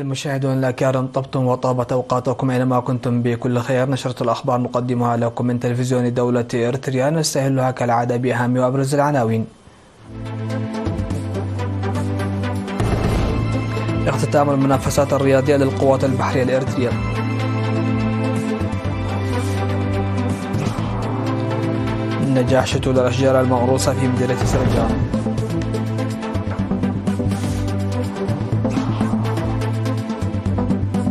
المشاهدون الأكارم، طبتم وطابت أوقاتكم أينما كنتم بكل خير. نشرة الأخبار نقدمها لكم من تلفزيون دولة إريتريا، نستهلها كالعادة بأهم وأبرز العناوين. اختتام المنافسات الرياضية للقوات البحرية الإريترية. نجاح شتول الأشجار المغروسة في مدينة سرجان.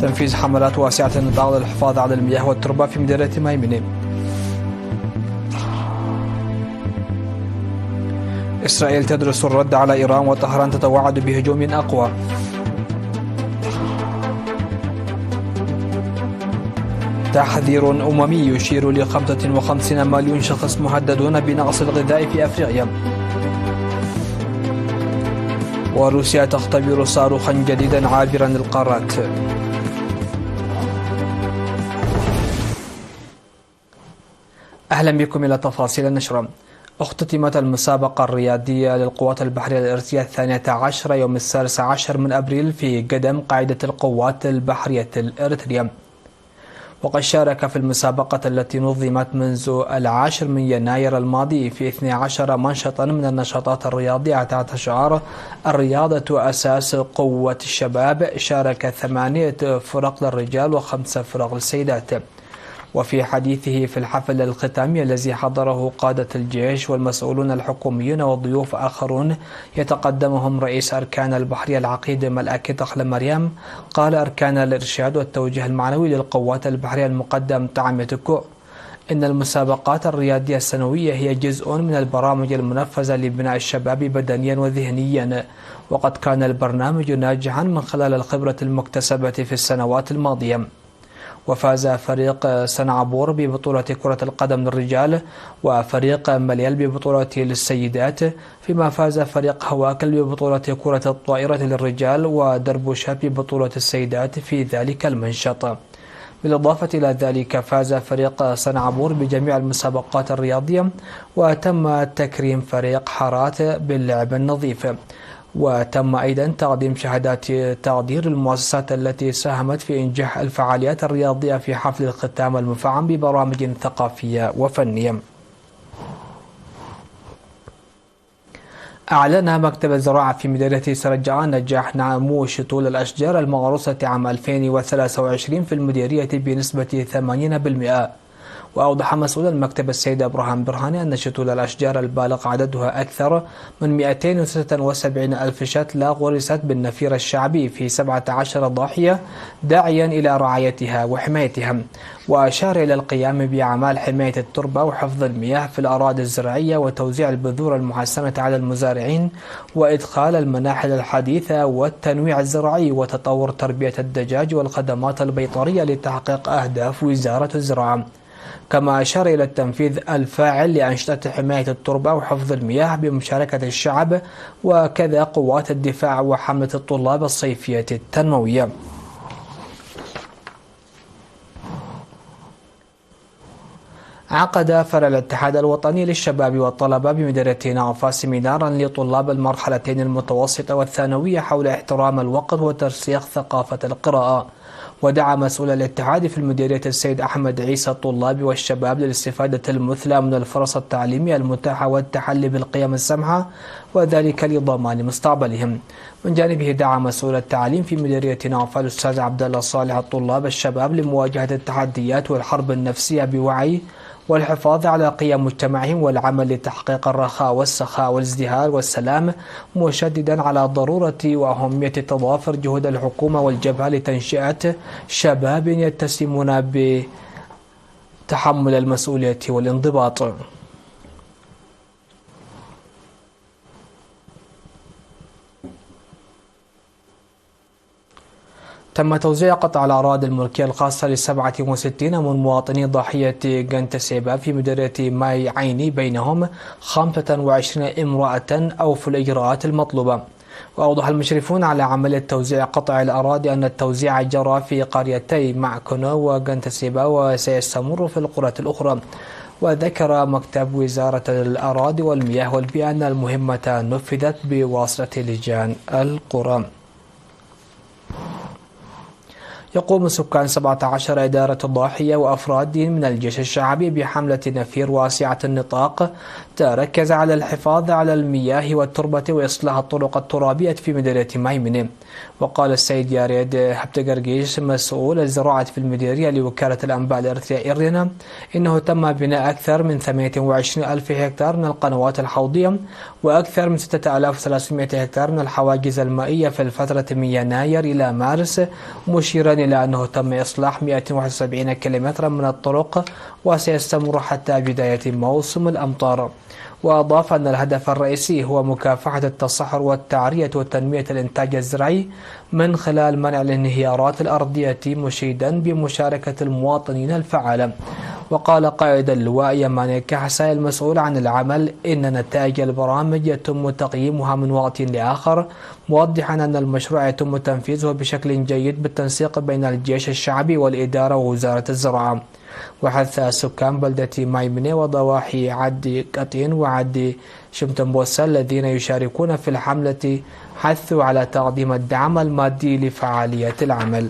تنفيذ حملات واسعة النطاق للحفاظ على المياه والتربة في مدينة ميمنة. إسرائيل تدرس الرد على إيران وطهران تتوعد بهجوم أقوى. تحذير أممي يشير ل 55 مليون شخص مهددون بنقص الغذاء في أفريقيا. وروسيا تختبر صاروخا جديدا عابرا للقارات. أهلا بكم إلى تفاصيل النشرة. اختتمت المسابقة الرياضية للقوات البحرية الإريترية 12 يوم 13 من أبريل في قدم قاعدة القوات البحرية الإريترية. وقد شارك في المسابقة التي نظمت منذ 10 من يناير الماضي في 12 منشطا من النشاطات الرياضية تحت شعار الرياضة أساس قوة الشباب. شارك 8 فرق للرجال و5 فرق للسيدات. وفي حديثه في الحفل الختامي الذي حضره قادة الجيش والمسؤولون الحكوميون وضيوف آخرون يتقدمهم رئيس أركان البحرية العقيد ملائكة تخل مريم، قال أركان الإرشاد والتوجيه المعنوي للقوات البحرية المقدم تعميتكو إن المسابقات الرياضية السنوية هي جزء من البرامج المنفذة لبناء الشباب بدنيا وذهنيا، وقد كان البرنامج ناجحا من خلال الخبرة المكتسبة في السنوات الماضية. وفاز فريق سنعبور ببطولة كرة القدم للرجال، وفريق مليل ببطولة للسيدات، فيما فاز فريق هواكل ببطولة كرة الطائرة للرجال، ودربوشة ببطولة السيدات في ذلك المنشط. بالإضافة إلى ذلك فاز فريق سنعبور بجميع المسابقات الرياضية، وتم تكريم فريق حارات باللعب النظيف. وتم أيضا تقديم شهادات تقدير للمؤسسات التي ساهمت في إنجاح الفعاليات الرياضية في حفل الختام المفعم ببرامج ثقافية وفنية. أعلن مكتب الزراعة في مدينة سرجان نجاح نمو شتول الأشجار المغروسة عام 2023 في المديرية بنسبة 80%. وأوضح مسؤول المكتب السيد إبراهيم برهاني أن شتول الأشجار البالغ عددها أكثر من 276 ألف شتلة غرست بالنفير الشعبي في 17 ضاحية، داعيا إلى رعايتها وحمايتها. وأشار إلى القيام بأعمال حماية التربة وحفظ المياه في الأراضي الزراعية وتوزيع البذور المحسنة على المزارعين، وإدخال المناحل الحديثة والتنويع الزراعي وتطور تربية الدجاج والخدمات البيطرية لتحقيق أهداف وزارة الزراعة. كما أشار إلى التنفيذ الفاعل لأنشطة حماية التربة وحفظ المياه بمشاركة الشعب، وكذا قوات الدفاع وحملة الطلاب الصيفية التنموية. عقد فرع الاتحاد الوطني للشباب والطلبة بمدينة نعفا سيمينارا لطلاب المرحلتين المتوسطة والثانوية حول احترام الوقت وترسيخ ثقافة القراءة. ودعا مسؤول الاتحاد في المديرية السيد أحمد عيسى الطلاب والشباب للاستفادة المثلى من الفرص التعليمية المتاحة والتحلي بالقيم السمحة، وذلك لضمان مستقبلهم. من جانبه دعا مسؤول التعليم في مديرية نعفا الأستاذ عبد الله صالح الطلاب الشباب لمواجهة التحديات والحرب النفسية بوعي والحفاظ على قيم مجتمعهم والعمل لتحقيق الرخاء والسخاء والازدهار والسلام، مشددا على ضرورة وأهمية تضافر جهود الحكومة والجبهة لتنشئة شباب يتسمون بتحمل المسؤولية والانضباط. تم توزيع قطع الأراضي الملكية الخاصة ل 67 من مواطني ضاحية جنتسيبا في مديرية ماي عيني، بينهم 25 امرأة أوفوا الإجراءات المطلوبة. وأوضح المشرفون على عملية توزيع قطع الأراضي أن التوزيع جرى في قريتي معكنو وجنتسيبا وسيستمر في القرى الأخرى. وذكر مكتب وزارة الأراضي والمياه والبيئة أن المهمة نفذت بواسطة لجان القرى. يقوم سكان 17 إدارة الضاحية وأفراد من الجيش الشعبي بحملة نفير واسعة النطاق تركز على الحفاظ على المياه والتربة وإصلاح الطرق الترابية في مديرية مايمنة. وقال السيد ياريد هبتقرقيش مسؤول الزراعة في المديرية لوكالة الأنباء الإرثية إرنا إنه تم بناء أكثر من 28 ألف هكتار من القنوات الحوضية وأكثر من 6300 هكتار من الحواجز المائية في الفترة من يناير إلى مارس، مشيرا إلى أنه تم إصلاح 171 كيلومترا من الطرق وسيستمر حتى بداية موسم الأمطار. وأضاف أن الهدف الرئيسي هو مكافحة التصحر والتعرية وتنمية الإنتاج الزراعي من خلال منع الانهيارات الأرضية، مشيدا بمشاركة المواطنين الفعالة. وقال قائد اللواء يماني كحسا المسؤول عن العمل إن نتائج البرامج يتم تقييمها من وقت لآخر، موضحا أن المشروع يتم تنفيذه بشكل جيد بالتنسيق بين الجيش الشعبي والإدارة ووزارة الزراعة. وحث سكان بلدة مايمنة وضواحي عد قطين وعد شمتنبوسة الذين يشاركون في الحملة حثوا على تقديم الدعم المادي لفعالية العمل.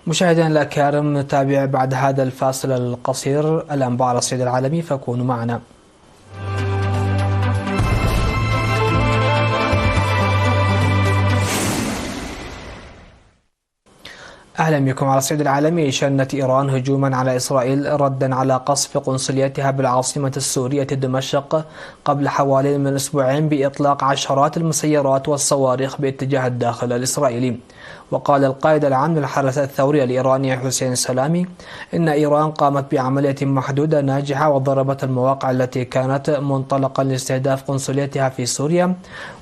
مشاهدينا الأكارم، نتابع بعد هذا الفاصل القصير الأنباء على الصعيد العالمي، فكونوا معنا. أهلا بكم. على الصعيد العالمي، شنت إيران هجوما على إسرائيل ردا على قصف قنصليتها بالعاصمة السورية دمشق قبل حوالي من أسبوعين بإطلاق عشرات المسيرات والصواريخ باتجاه الداخل الإسرائيلي. وقال القائد العام للحرس الثوري الإيراني حسين سلامي إن إيران قامت بعملية محدودة ناجحة وضربت المواقع التي كانت منطلقا لاستهداف قنصليتها في سوريا،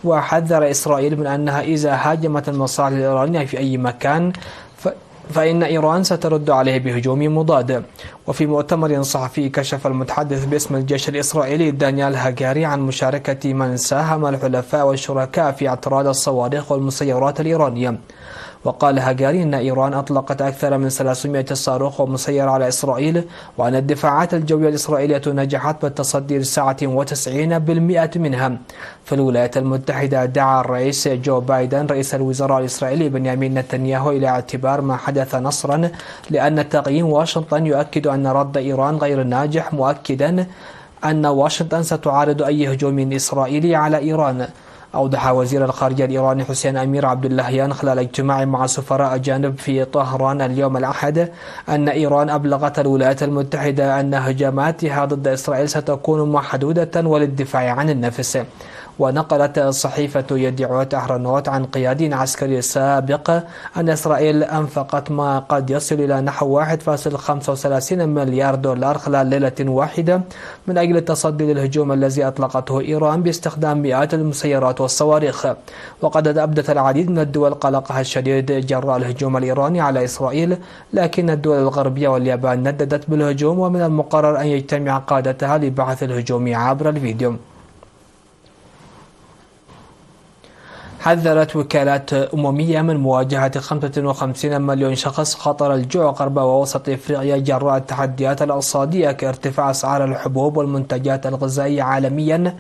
وحذر إسرائيل من أنها إذا هاجمت المصالح الإيرانية في أي مكان فإن إيران سترد عليه بهجوم مضاد. وفي مؤتمر صحفي كشف المتحدث باسم الجيش الإسرائيلي دانيال هاجاري عن مشاركة من ساهم الحلفاء والشركاء في اعتراض الصواريخ والمسيرات الإيرانية. وقال هاجاري إن إيران أطلقت أكثر من 300 صاروخ ومسيرة على إسرائيل، وأن الدفاعات الجوية الإسرائيلية نجحت بالتصدي ل97% منها. في الولايات المتحدة دعا الرئيس جو بايدن رئيس الوزراء الإسرائيلي بنيامين نتنياهو إلى اعتبار ما حدث نصرا، لأن تقييم واشنطن يؤكد أن رد إيران غير ناجح، مؤكدا أن واشنطن ستعارض أي هجوم إسرائيلي على إيران. أوضح وزير الخارجية الإيراني حسين أمير عبد اللهيان خلال اجتماع مع سفراء أجانب في طهران اليوم الأحد أن إيران أبلغت الولايات المتحدة أن هجماتها ضد إسرائيل ستكون محدودة وللدفاع عن النفس. ونقلت صحيفة يديعوت أهرنوت عن قيادي عسكري سابق أن إسرائيل أنفقت ما قد يصل إلى نحو 1.35 مليار دولار خلال ليلة واحدة من أجل التصدي للهجوم الذي أطلقته إيران باستخدام مئات المسيرات والصواريخ. وقد أبدت العديد من الدول قلقها الشديد جراء الهجوم الإيراني على إسرائيل، لكن الدول الغربية واليابان نددت بالهجوم، ومن المقرر أن يجتمع قادتها لبحث الهجوم عبر الفيديو. حذرت وكالات أممية من مواجهة 55 مليون شخص خطر الجوع غرب ووسط إفريقيا جراء التحديات الاقتصادية كارتفاع أسعار الحبوب والمنتجات الغذائية عالميا،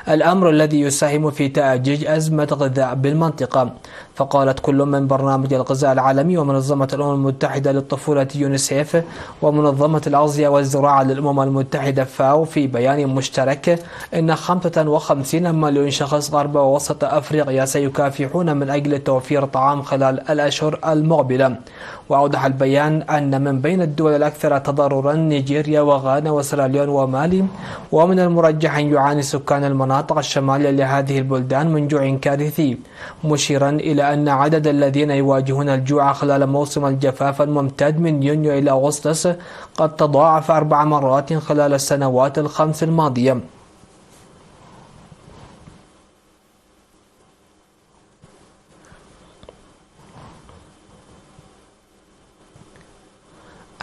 الأمر الذي يساهم في تأجيج أزمة غذاء بالمنطقة. فقالت كل من برنامج الغذاء العالمي ومنظمة الأمم المتحدة للطفولة يونيسيف ومنظمة الأغذية والزراعة للأمم المتحدة فاو في بيان مشترك إن 55 مليون شخص غرب ووسط أفريقيا سيكافحون من أجل توفير طعام خلال الأشهر المقبلة. وأوضح البيان أن من بين الدول الأكثر تضررا نيجيريا وغانا وسيراليون ومالي، ومن المرجح أن يعاني سكان المناطق الشمالية لهذه البلدان من جوع كارثي، مشيرا إلى أن عدد الذين يواجهون الجوع خلال موسم الجفاف الممتد من يونيو إلى أغسطس قد تضاعف 4 مرات خلال السنوات ال5 الماضية.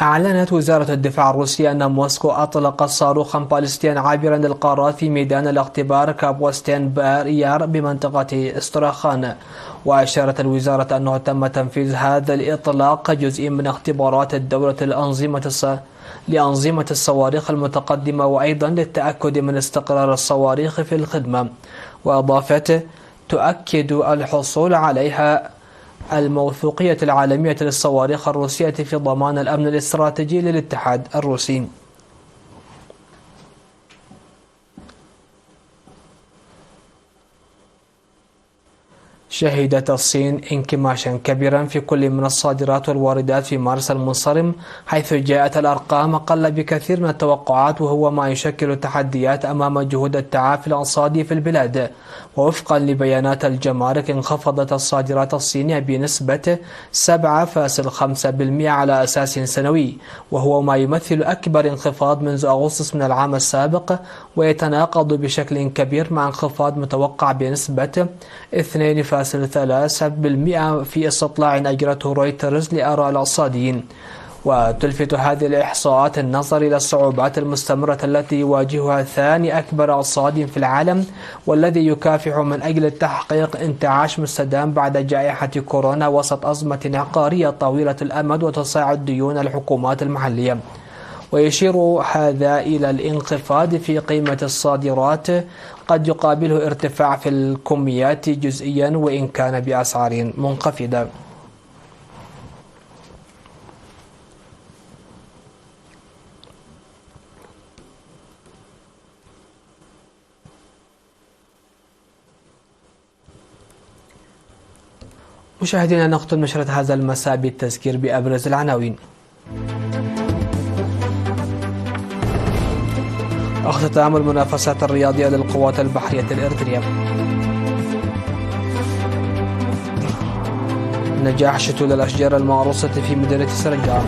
أعلنت وزارة الدفاع الروسية أن موسكو أطلقت صاروخا باليستيا عابرا للقارات في ميدان الاختبار كابوستين باريار بمنطقة استراخان. وأشارت الوزارة أنه تم تنفيذ هذا الإطلاق كجزء من اختبارات الدولة لأنظمة الصواريخ المتقدمة، وأيضا للتأكد من استقرار الصواريخ في الخدمة. وأضافت: تؤكد الحصول عليها الموثوقية العالمية للصواريخ الروسية في ضمان الأمن الاستراتيجي للاتحاد الروسي. شهدت الصين انكماشا كبيرا في كل من الصادرات والواردات في مارس المنصرم، حيث جاءت الأرقام أقل بكثير من التوقعات، وهو ما يشكل تحديات أمام جهود التعافي الاقتصادي في البلاد. ووفقا لبيانات الجمارك، انخفضت الصادرات الصينية بنسبة 7.5% على أساس سنوي، وهو ما يمثل أكبر انخفاض منذ أغسطس من العام السابق، ويتناقض بشكل كبير مع انخفاض متوقع بنسبة 2.3% في استطلاع أجرته رويترز لآراء الاقتصاديين. وتلفت هذه الإحصاءات النظر إلى الصعوبات المستمرة التي يواجهها ثاني أكبر اقتصاد في العالم، والذي يكافح من أجل تحقيق انتعاش مستدام بعد جائحة كورونا وسط أزمة عقارية طويلة الأمد وتصاعد ديون الحكومات المحلية. ويشير هذا إلى الانخفاض في قيمة الصادرات قد يقابله ارتفاع في الكميات جزئيا وإن كان بأسعار منخفضة. مشاهدينا، نختم نشرة هذا المساء بالتذكير بأبرز العناوين. اختتام المنافسات الرياضية للقوات البحرية الإريترية. نجاح شتول الأشجار المغروسة في مدينة سرنجان.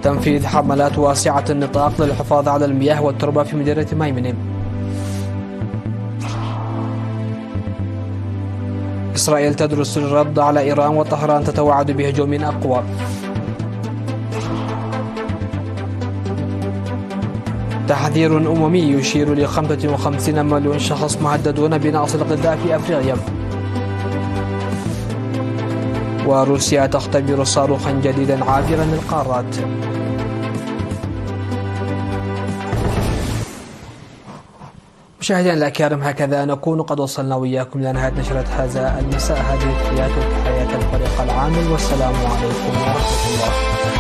تنفيذ حملات واسعة النطاق للحفاظ على المياه والتربة في مدينة ميمنة. إسرائيل تدرس الرد على إيران، وطهران تتوعد بهجوم أقوى. تحذير أممي يشير ل 55 مليون شخص مهددون بنقص الغذاء في أفريقيا. وروسيا تختبر صاروخا جديدا عابرا للقارات. مشاهدينا الأكارم، هكذا نكون قد وصلنا وإياكم إلى نهاية نشرة هذا المساء. هذه التحيات وتحيات الفريق العامل، والسلام عليكم ورحمة الله.